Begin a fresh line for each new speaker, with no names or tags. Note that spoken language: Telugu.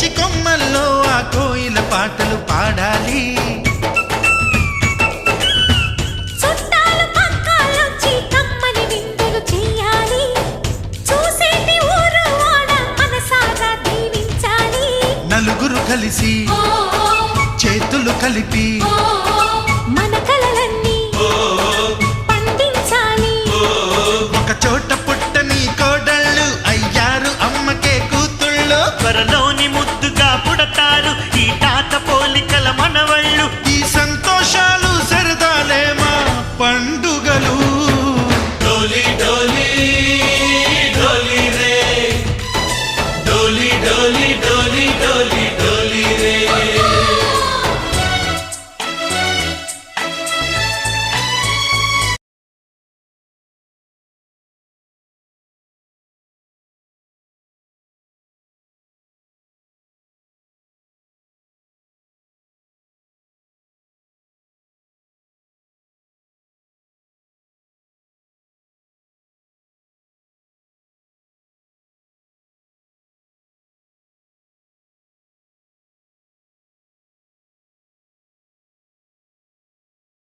ఈ కొమ్మల్లో ఆ కోయిల పాటలు పాడాలి. నలుగురు కలిసి చేతులు కలిపి
మన కలలన్నీ పండించాలి.
ఒక చోట పుట్టని కోడళ్ళు అయ్యారు అమ్మకే కూతుళ్ళు.
త్వరలోని ముద్దుగా పుడతారు ఈ తాత పోలికల మనవళ్ళు.
ఈ సంతోషాలు సరదాలే మా పండుగలు.